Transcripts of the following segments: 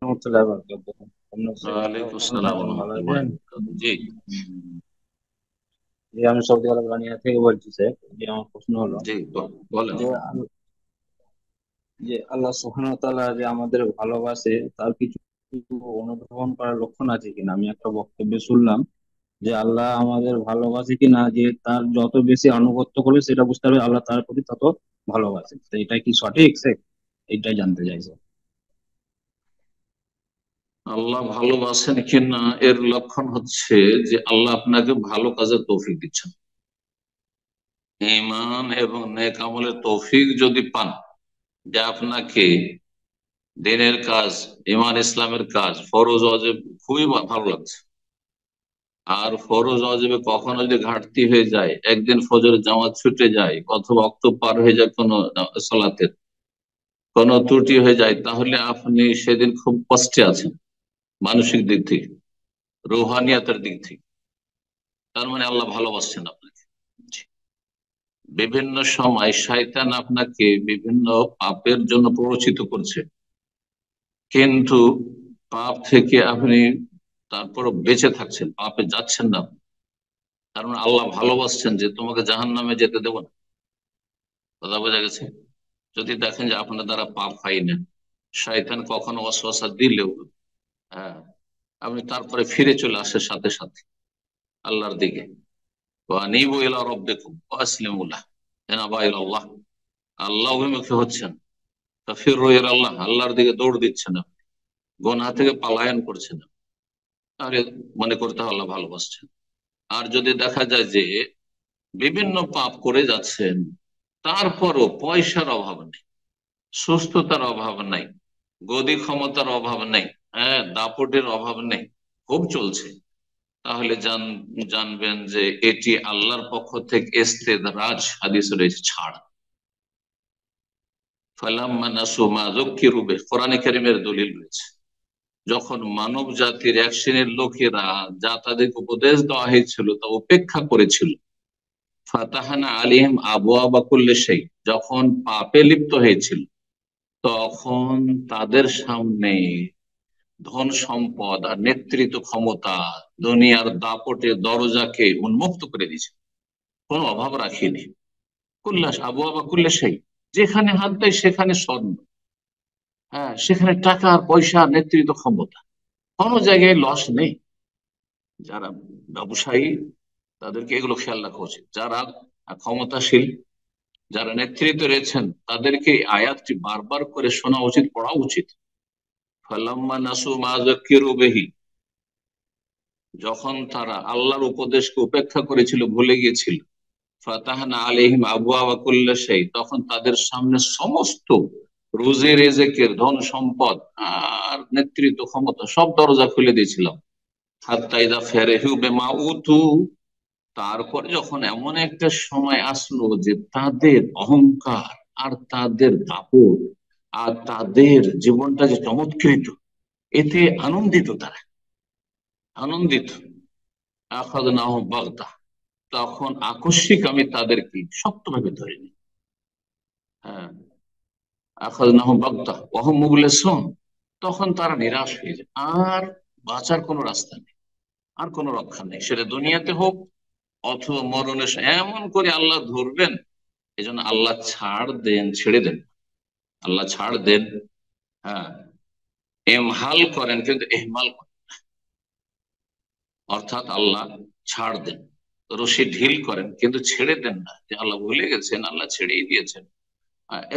রহমতুল্লাহ বারাকাতুহু। কেমন আছেন? ওয়ালাইকুম ভালো আসসালাম আছেন? ভালো রহমতুল্লাহ আছেন? জি। যে আমি সৌদি আরব রানিয়া থেকে বলছি স্যার। যে আমার প্রশ্ন হলো জি বলেন। যে আল্লাহ সুবহানাহু ওয়া তাআলা যে আমাদের ভালোবাসে তার কিছু অনুধাবন করার লক্ষণ আছে কিনা। আমি একটা বক্তব্যে শুনলাম যে আল্লাহ আমাদের ভালোবাসে কিনা, যে তার যত বেশি আনুগত্য করবে সেটা বুঝতে হবে আল্লাহ তার প্রতি তত ভালোবাসে। তো এটা কি সঠিক স্যার? এইটাই জানতে চাইছে। আল্লাহ ভালোবাসেন কিনা এর লক্ষণ হচ্ছে যে আল্লাহ আপনাকে ভালো কাজের তৌফিক দিচ্ছেন। ঈমান এবং নেক আমলের তৌফিক যদি পান, যে আপনাকে দিনের কাজ, ঈমান ইসলামের কাজ, ফরজ ওয়াজিব খুবই ভালো লাগছে। আর ফরজ ওয়াজিবে কখনো যদি ঘাটতি হয়ে যায়, একদিন ফজরের জামাত ছুটে যায় অথবা ওয়াক্ত পার হয়ে যায় কোনো সালাতের, কোনো ত্রুটি হয়ে যায়, তাহলে আপনি সেদিন খুব কষ্টে আছেন মানসিক দিক থেকে, রুহানিয়াতের দিক থেকে। তার মানে আল্লাহ ভালোবাসছেন আপনাকে। বিভিন্ন সময় শয়তান আপনাকে বিভিন্ন পাপের জন্য প্ররোচিত করছে, কিন্তু পাপ থেকে আপনি তারপর বেঁচে থাকছেন, পাপে যাচ্ছেন না। তার মানে আল্লাহ ভালোবাসছেন যে তোমাকে জাহান্নামে যেতে দেব না। কথা বোঝা গেছে? যদি দেখেন যে আপনার দ্বারা পাপ হয় না, শয়তান কখনো ওয়াসওয়াসা দিলেও, হ্যাঁ, আপনি তারপরে ফিরে চলে আসে সাথে সাথে আল্লাহর দিকে। ওয়ানিবু ইলা রাব্বিকুম ওয়াসলিমু লাহ, ইনাবা ইলাল্লাহ। আল্লাহ অভিমুখী হচ্ছেন, ফাফিরু ইলাল্লাহ, আল্লাহর দিকে দৌড় দিচ্ছেন আপনি, গুনাহ থেকে পলায়ন করছেন আপনি। তাহলে মনে করতে হবে আল্লাহ ভালোবাসছেন। আর যদি দেখা যায় যে বিভিন্ন পাপ করে যাচ্ছেন, তারপরও পয়সার অভাব নেই, সুস্থতার অভাব নাই, গদি ক্ষমতার অভাব নেই, হ্যাঁ, দাপটের অভাব নেই, খুব চলছে, তাহলে জানবেন যে এটি আল্লাহর পক্ষ থেকে ইস্তেদরাজ। হাদিসে রয়েছে ছাড়। ফালাম্মা নাসু মা যুক্কিরু বিহি, কোরআনে কারীমের দলিল রয়েছে, যখন মানব জাতির এক শ্রেণীর লোকেরা যা তাদেরকে উপদেশ দেওয়া হয়েছিল তা উপেক্ষা করেছিল, ফাতাহানা আলাইহিম আবওয়াবা কুল্লি শাই, যখন পাপে লিপ্ত হয়েছিল, তখন তাদের সামনে ধন সম্পদ আর নেতৃত্ব ক্ষমতা, দুনিয়ার দাপটে দরজাকে উন্মুক্ত করে দিয়েছে, কোনো অভাব রাখিনি। কুল্লাস আবু আবা কুল্লাসাই, যেখানে হাত দেয় সেখানে স্বর্ণ, হ্যাঁ, সেখানে টাকা আর পয়সা, নেতৃত্ব ক্ষমতা, কোনো জায়গায় লস নেই। যারা ব্যবসায়ী তাদেরকে এগুলো খেয়াল রাখা উচিত। যারা ক্ষমতাশীল, যারা নেতৃত্বে রয়েছেন, তাদেরকে এই আয়াতটি বারবার করে শোনা উচিত, পড়া উচিত। ফালাম্মা নাসু মা যাক্কিরু বিহি, যখন তারা আল্লাহর উপদেশকে উপেক্ষা করেছিল, ভুলে গিয়েছিল, ফাতাহনা আলাইহিম আবওয়াবা কুল্লি শাই, তখন তাদের সামনে সমস্ত রুজি রেজেকের, ধন সম্পদ আর নেতৃত্ব ক্ষমতা সব দরজা খুলে দিয়েছিলাম। হাত্তা ইযা ফারিহু বিমা উতু, তারপরে যখন এমন একটা সময় আসলো যে তাদের অহংকার আর তাদের দাপট আর তাদের জীবনটা যে চমৎকৃত, এতে আনন্দিত, তারা আনন্দিত, আখাযনাহুম বাগতা, তখন আকস্মিক আমি তাদেরকে শক্তভাবে ধরে নিই। হ্যাঁ, আখাযনাহুম বাগতা ওয়া হুম মুবলিসুন, তখন তারা নিরাশ হয়ে যায়, আর বাঁচার কোনো রাস্তা নেই, আর কোনো রক্ষা নেই, সেটা দুনিয়াতে হোক অথবা মরণের এমন করে আল্লাহ ধরবেন। এই জন্য আল্লাহ ছাড় দেন, ছেড়ে দেন, আল্লাহ ছাড় দেন, হ্যাঁ, এমহাল করেন কিন্তু এহমাল করেন, অর্থাৎ আল্লাহ ছাড় দেন, রশি ঢিল করেন কিন্তু ছেড়ে দেন না, যে আল্লাহ ভুলে গেছেন, আল্লাহ ছেড়েই দিয়েছেন।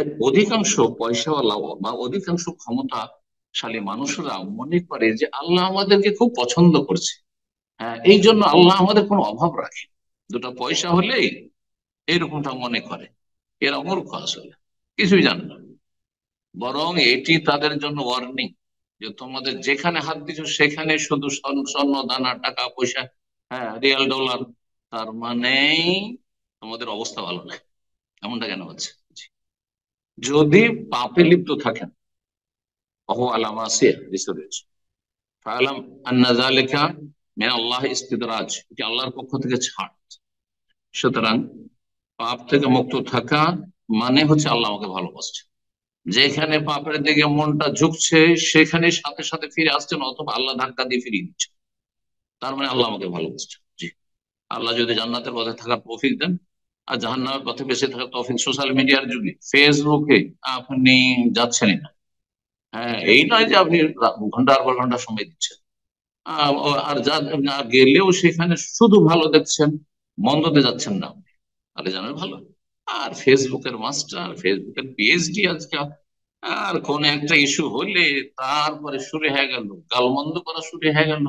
এর অধিকাংশ পয়সাওয়ালা বা অধিকাংশ ক্ষমতাশালী মানুষরা মনে করে যে আল্লাহ আমাদেরকে খুব পছন্দ করছে, হ্যাঁ, এই জন্য আল্লাহ আমাদের কোনো অভাব রাখে, দুটো পয়সা হলেই এরকমটা মনে করে। এরা মূর্খ, আসলে কিছুই জানে না। বরং এটি তাদের জন্য ওয়ার্নিং, যে তোমাদের যেখানে হাত দিচ্ছ সেখানে শুধু স্বর্ণ স্বর্ণ দানা, টাকা পয়সা, হ্যাঁ, রিয়াল ডলার, তার মানেই তোমাদের অবস্থা ভালো না। এমনটা কেন হচ্ছে? যদি পাপে লিপ্ত থাকেন, অহু আলামা রয়েছে, ফাআলাম আন্না যালিকা মিন আল্লাহ ইস্তিদরাজ, এটি আল্লাহর পক্ষ থেকে ছাড়। সুতরাং পাপ থেকে মুক্ত থাকা মানে হচ্ছে আল্লাহ আমাকে ভালোবাসছে, যেখানে পাপের দিকে মনটা ঝুঁকছে সেখানে সাথে সাথে ফিরে আসছেন, অথবা আল্লাহ ধাক্কা দিয়ে ফিরিয়ে দিচ্ছে। তার মানে আল্লাহ আমাকে ভালোবাসছেন। জি, আল্লাহ যদি জান্নাতের পথে থাকার তৌফিক দেন আর জাহান্নামের পথে বেঁচে থাকার তৌফিক, সোশ্যাল মিডিয়ার যুগে ফেসবুকে আপনি যাচ্ছেনই না। হ্যাঁ, এই নয় যে আপনি ঘন্টার পর ঘন্টা সময় দিচ্ছেন, আর যা না গেলেও সেখানে শুধু ভালো দেখছেন, মন্দতে যাচ্ছেন না আপনি, তাহলে জানেন ভালো। আর ফেসবুকের মাস্টার, ফেসবুকের পিএইচডি আজকাল। আর কোন একটা ইস্যু হলে তারপরে শুরু হয়ে গেল গালমন্দ করা, শুরু হয়ে গেল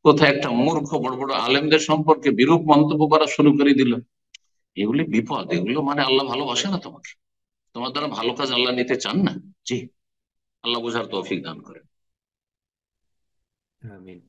কোথায় একটা মূর্খ বড় বড় আলেমদের সম্পর্কে বিরূপ মন্তব্য করা শুরু করে দিল। এগুলি বিপদ, এগুলো মানে আল্লাহ ভালোবাসে না তোমাকে, তোমার দ্বারা ভালো কাজ আল্লাহ নিতে চান না। জি, আল্লাহ বোঝার তৌফিক দান করে। আমিন।